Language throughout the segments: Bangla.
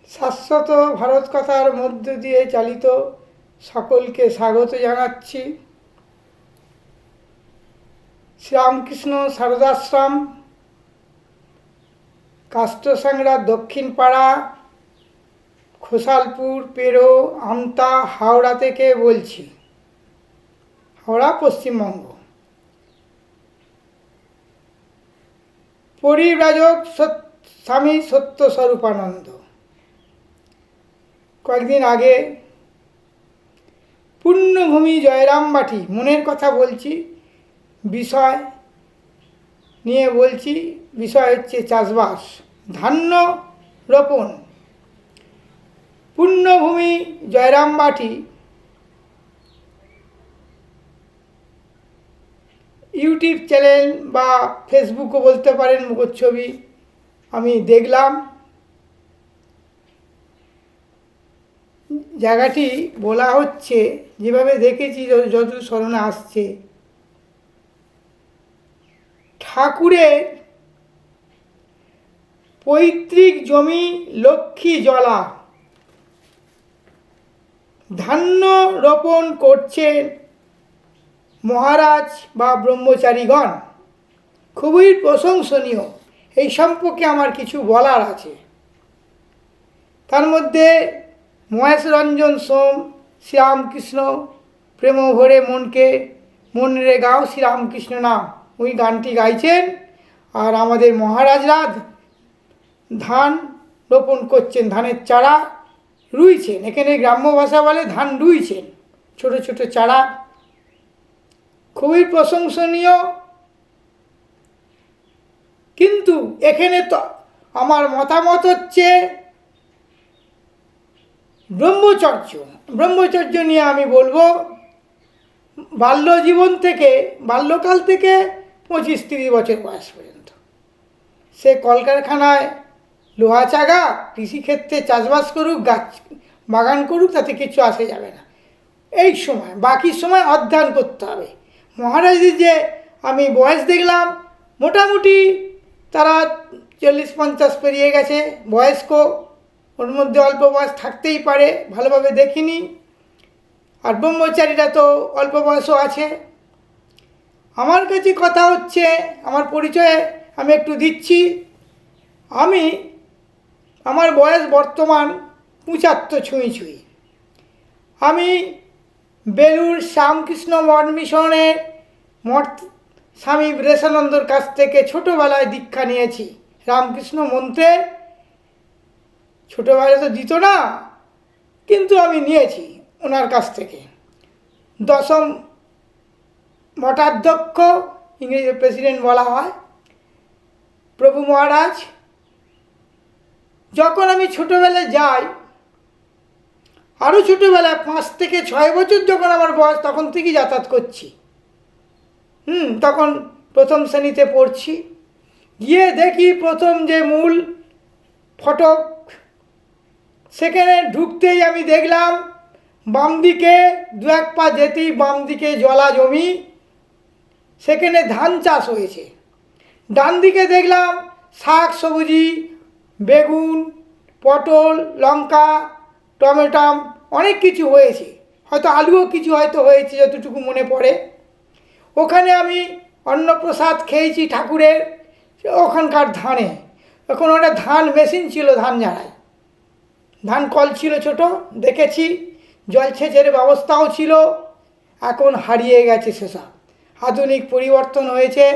শাশ্বত ভারত কথার মধ্য দিয়ে চালিত সকলকে স্বাগত জানাচ্ছি। শ্রীরামকৃষ্ণ শারদাশ্রম, কাষ্টসাংড়া দক্ষিণ পাড়া, খোসালপুর, পেরো, আমতা, হাওড়া থেকে বলছি। হাওড়া, পশ্চিমবঙ্গ। পরিব্রাজক স্বামী সত্য স্বরূপানন্দ কয়েকদিন আগে পুণ্যভূমি জয়রামবাটি, মনের কথা বলছি, বিষয় নিয়ে বলছি। বিষয় হচ্ছে চাষবাস, ধান্য রোপণ। পুণ্যভূমি জয়রামবাটি ইউটিউব চ্যানেল বা ফেসবুকও বলতে পারেন, মুখচ্ছবি আমি দেখলাম। জায়গাটি বলা হচ্ছে, যেভাবে দেখেছি, যত স্মরণে আসছে, ঠাকুরের পৈতৃক জমি লক্ষ্মী জলা, ধান্য রোপণ করছেন মহারাজ বা ব্রহ্মচারীগণ। খুবই প্রশংসনীয়। এই সম্পর্কে আমার কিছু বলার আছে। তার মধ্যে মহেশ রঞ্জন সোম, শ্রীরামকৃষ্ণ প্রেম ভরে মনকে মন রে গাও শ্রীরামকৃষ্ণ নাম, ওই গানটি গাইছেন। আর আমাদের মহারাজরা ধান রোপণ করছেন, ধানের চারা রুইছেন। এখানে গ্রাম্য ভাষা বলে ধান রুইছেন, ছোট ছোট চারা। খুবই প্রশংসনীয়। কিন্তু এখানে তো আমার মতামত হচ্ছে ব্রহ্মচর্য নিয়ে আমি বলবো। বাল্যকাল থেকে 25-30 বছর বয়স পর্যন্ত সে কলকারখানায় লোহা চাগা, কৃষিক্ষেত্রে চাষবাস করুক, গাছ বাগান করুক, তাতে কিছু আসে যাবে না। এই সময়, বাকি সময় অধ্যয়ন করতে হবে। মহারাজদের যে আমি বয়স দেখলাম, মোটামুটি তারা 40-50 পেরিয়ে গেছে, বয়স্ক। ওর মধ্যে অল্প বয়স থাকতেই পারে, ভালোভাবে দেখিনি। আর ব্রহ্মচারীরা তো অল্প বয়সও আছে। আমার কাছে কথা হচ্ছে, আমার পরিচয় আমি একটু দিচ্ছি। আমার বয়স বর্তমান 75 ছুঁই। আমি বেলুর শ্যামকৃষ্ণ মঠ মিশনের মঠ স্বামী ব্রেশানন্দর কাছ থেকে ছোটোবেলায় দীক্ষা নিয়েছি। রামকৃষ্ণ মন্ত্রে ছোটোবেলায় তো দিত না, কিন্তু আমি নিয়েছি ওনার কাছ থেকে। 10ম মঠাধ্যক্ষ, ইংরেজি প্রেসিডেন্ট বলা হয়, প্রভু মহারাজ। যখন আমি ছোটোবেলায় যাই, আরও ছোটোবেলায় 5 থেকে 6 বছর যখন আমার বয়স, তখন থেকেই যাতায়াত করছি। তখন প্রথম শ্রেণীতে পড়ছি। গিয়ে দেখি প্রথম যে মূল ফটক, সেখানে ঢুকতেই আমি দেখলাম বাম দিকে 2-1 পা যেতেই বাম দিকে জলা জমি, সেখানে ধান চাষ হয়েছে। ডান দিকে দেখলাম শাক সবজি, বেগুন, পটল, লঙ্কা, টমেটো, অনেক কিছু হয়েছে। হয়তো আলুও কিছু হয়তো হয়েছে, যতটুকু মনে পড়ে। ওখানে আমি অন্নপ্রসাদ খেয়েছি ঠাকুরের, ওখানকার ধানে। এখন ওটা ধান মেশিন ছিল, ধান ঝাড়াই, ধান কল ছিল ছোট, দেখেছি। জলসেচের ব্যবস্থাও ছিল, এখন হারিয়ে গেছে সেসব। আধুনিক পরিবর্তন হয়েছে।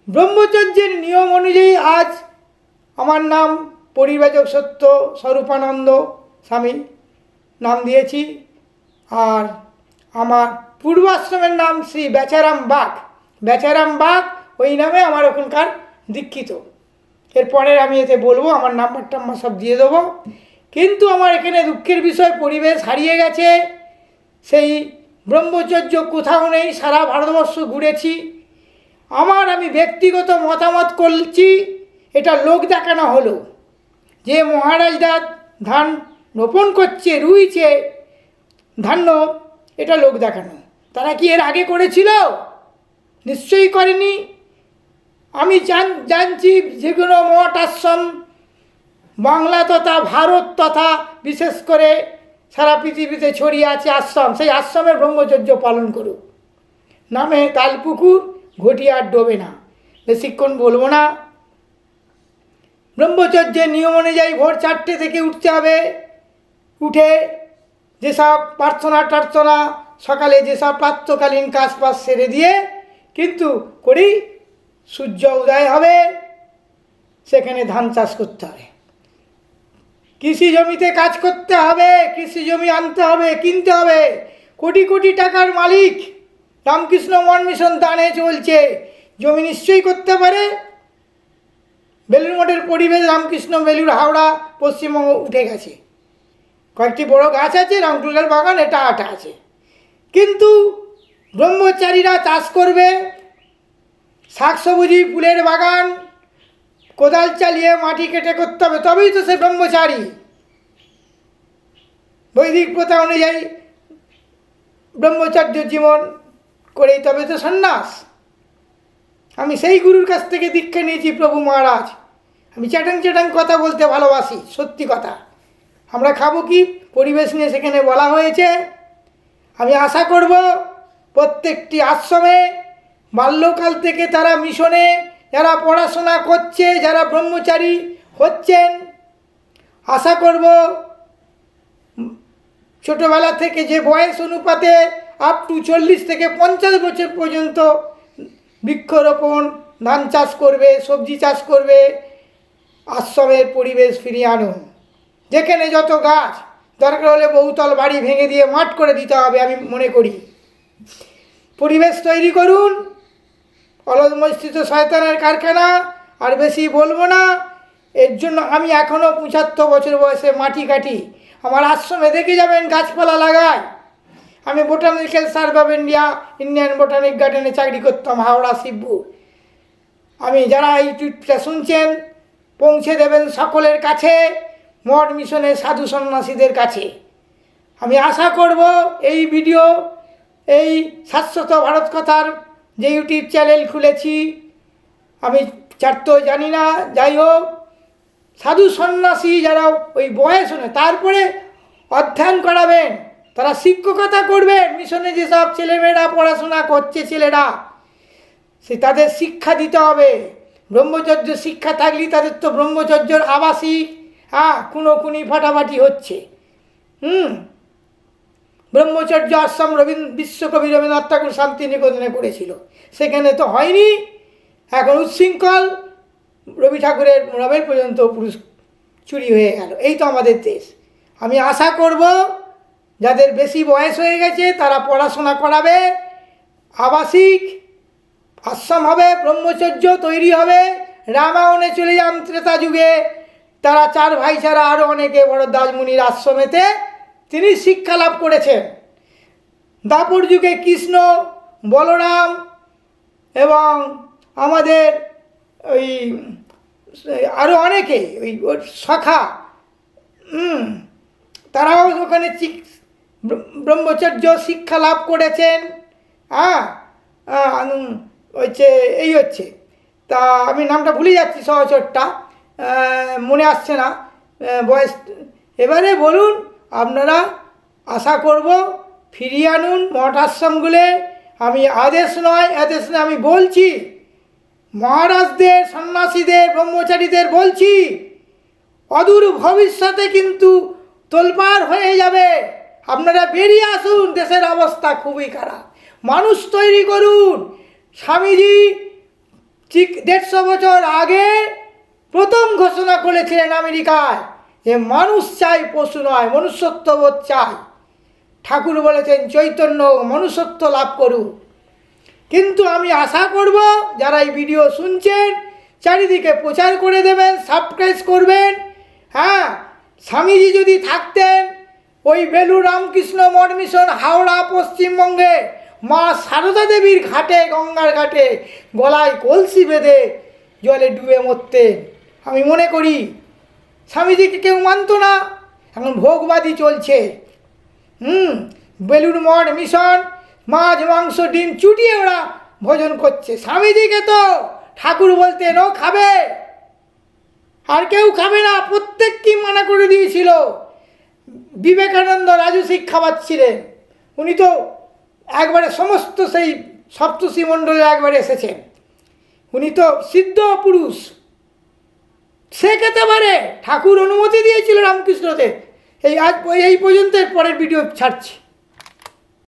ব্রহ্মচর্যের নিয়ম অনুযায়ী আজ আমার নাম পরিব্রাজক সত্য স্বরূপানন্দ স্বামী নাম দিয়েছি। আর আমার পূর্বাশ্রমের নাম শ্রী বেচারাম বাগ, ওই নামে আমার ওখানকার দীক্ষিত। এরপরে আমি এতে বলবো, আমার নাম্বার সব দিয়ে দেবো। কিন্তু আমার এখানে দুঃখের বিষয়, পরিবেশ হারিয়ে গেছে। সেই ব্রহ্মচর্য কোথাও নেই। সারা ভারতবর্ষ ঘুরেছি। আমি ব্যক্তিগত মতামত করছি, এটা লোক দেখানো হলো যে মহারাজরা ধান রোপণ করছে, রুইছে ধান্য, এটা লোক দেখানো। তারা কি এর আগে করেছিল? নিশ্চয়ই করেনি। আমি জানছি যে কোনো মঠ আশ্রম বাংলা তথা ভারত তথা বিশেষ করে সারা পৃথিবীতে ছড়িয়ে আছে আশ্রম, সেই আশ্রমের ব্রহ্মচর্য পালন করুক। নামে তালপুকুর ঘটিয়ে আর ডোবে না। বেশিক্ষণ বলবো না। ব্রহ্মচর্যের নিয়ম অনুযায়ী ভোর 4টে থেকে উঠতে হবে। উঠে যেসব প্রার্থনা সকালে যেসব প্রাতঃকালীন কাজ বাজ সেরে দিয়ে কিন্তু করেই সূর্য উদয় হবে, সেখানে ধান চাষ করতে হবে, কৃষি জমিতে কাজ করতে হবে, কৃষি জমি আনতে হবে, কিনতে হবে। কোটি কোটি টাকার মালিক রামকৃষ্ণ মঠ মিশন দানে চলছে, জমি নিশ্চয়ই করতে পারে। বেলুর মঠের পরিবেশ রামকৃষ্ণ বেলুর হাওড়া পশ্চিমবঙ্গ উঠে গেছে, কয়েকটি বড় গাছ আছে, রামকুলের বাগান এটা আটা আছে। কিন্তু ব্রহ্মচারীরা চাষ করবে, শাকসবুজি, ফুলের বাগান, কোদাল চালিয়ে মাটি কেটে করতে হবে, তবেই তো সে ব্রহ্মচারী। বৈদিক প্রথা অনুযায়ী ব্রহ্মচর্য জীবন করেই তবে তো সন্ন্যাস। আমি সেই গুরুর কাছ থেকে দীক্ষা নিয়েছি, প্রভু মহারাজ। আমি চ্যাটাং কথা বলতে ভালোবাসি, সত্যি কথা। আমরা খাবো কি পরিবেশ নিয়ে সেখানে বলা হয়েছে। আমি আশা করব প্রত্যেকটি আশ্রমে বাল্যকাল থেকে তারা মিশনে যারা পড়াশোনা করছে, যারা ব্রহ্মচারী হচ্ছেন, আশা করব ছোটোবেলা থেকে যে বয়স অনুপাতে আপ টু 40 থেকে 50 বছর পর্যন্ত বৃক্ষরোপণ, ধান চাষ করবে, সবজি চাষ করবে, আশ্রমের পরিবেশ ফিরিয়ে আনুন। যেখানে যত গাছ, দরকার হলে বহুতল বাড়ি ভেঙে দিয়ে মাঠ করে দিতে হবে, আমি মনে করি। পরিবেশ তৈরি করুন। অলমস্থিত শয়তানের কারখানা, আর বেশি বলবো না। এর জন্য আমি এখনও 75 বছর বয়সে মাটি কাটি। আমার আশ্রমে দেখে যাবেন গাছপালা লাগাই। আমি botanical survey of Indian botanic গার্ডেনে চাকরি করতাম, হাওড়া শিবপুর। আমি যারা ইউটিউবটা শুনছেন পৌঁছে দেবেন সকলের কাছে, মঠ মিশনের সাধু সন্ন্যাসীদের কাছে। আমি আশা করব এই ভিডিও, এই শাশ্বত ভারত কথার যে ইউটিউব চ্যানেল খুলেছি, আমি চারতেও জানি না, যাই হোক, সাধু সন্ন্যাসী যারা ওই বয়স নয় তারপরে অধ্যয়ন করাবেন, তারা শিক্ষকতা করবেন। মিশনে যেসব ছেলেমেয়েরা পড়াশোনা করছে, ছেলেরা, সে তাদের শিক্ষা দিতে হবে। ব্রহ্মচর্য শিক্ষা থাকলেই তাদের তো ব্রহ্মচর্যর আবাসিক খুনোখুনি ফাটাফাটি হচ্ছে। ব্রহ্মচর্য আশ্রম বিশ্বকবি রবীন্দ্রনাথ ঠাকুর শান্তিনিকেতনে করেছিল, সেখানে তো হয়নি। এখন উচ্ছৃঙ্খল রবি ঠাকুরের নোবেল পর্যন্ত চুরি হয়ে গেল। এই তো আমাদের দেশ। আমি আশা করব যাদের বেশি বয়স হয়ে গেছে তারা পড়াশোনা করাবে, আবাসিক আশ্রম হবে, ব্রহ্মচর্য তৈরি হবে। রামায়ণে চলে যান ত্রেতা যুগে, তারা 4 ভাই ছাড়া আরও অনেকে ভরদ্বাজ মুনির আশ্রমেতে তিনি শিক্ষা লাভ করেছেন। দাপর যুগে কৃষ্ণ, বলরাম এবং আমাদের ওই আরও অনেকে ওই সখা, তারাও ওখানে ব্রহ্মচর্য শিক্ষা লাভ করেছেন। হচ্ছে এই হচ্ছে, তা আমি নামটা ভুলে যাচ্ছি, সহচরটা মনে আসছে না বয়স। এবারে বলুন আপনারা, আশা করব ফিরিয়ে আনুন মঠ আশ্রমগুলো। আমি আদেশ নয় আমি বলছি, মহারাজদের, সন্ন্যাসীদের, ব্রহ্মচারীদের বলছি, অদূর ভবিষ্যতে কিন্তু তোলপাড় হয়ে যাবে। আপনারা বেরিয়ে আসুন, দেশের অবস্থা খুবই খারাপ। মানুষ তৈরি করুন। স্বামীজি ঠিক 150 বছর আগে প্রথম ঘোষণা করেছিলেন আমেরিকায় যে মানুষ চাই, পশু নয়, মনুষ্যত্ববোধ চাই। ঠাকুর বলেছেন চৈতন্য মনুষ্যত্ব লাভ করুক। কিন্তু আমি আশা করব যারা এই ভিডিও শুনছেন চারিদিকে প্রচার করে দেবেন, সাবস্ক্রাইব করবেন। স্বামীজি যদি থাকতেন ওই বেলুর রামকৃষ্ণ মঠ মিশন হাওড়া পশ্চিমবঙ্গে মা সারদা দেবীর ঘাটে, গঙ্গার ঘাটে গলায় কলসি বেঁধে জলে ডুবে মরতেন। আমি মনে করি স্বামীজিকে কেউ মানত না, এখন ভোগবাদী চলছে। বেলুর মঠ মিশন মাছ, মাংস, ডিম চুটিয়ে ওরা ভোজন করছে। স্বামীজিকে তো ঠাকুর বলতেন ও খাবে, আর কেউ খাবে না, প্রত্যেককেই মানা করে দিয়েছিল। বিবেকানন্দ রাজসিক খাওয়াচ্ছিলেন, উনি তো একবারে সমস্ত সেই সপ্তর্ষি মণ্ডলে একবারে এসেছেন, উনি তো সিদ্ধ পুরুষ, সে খেতে পারে। ঠাকুর অনুমতি দিয়েছিল রামকৃষ্ণদেব। এই আজ এই পর্যন্ত পরের ভিডিও ছাড়ছি।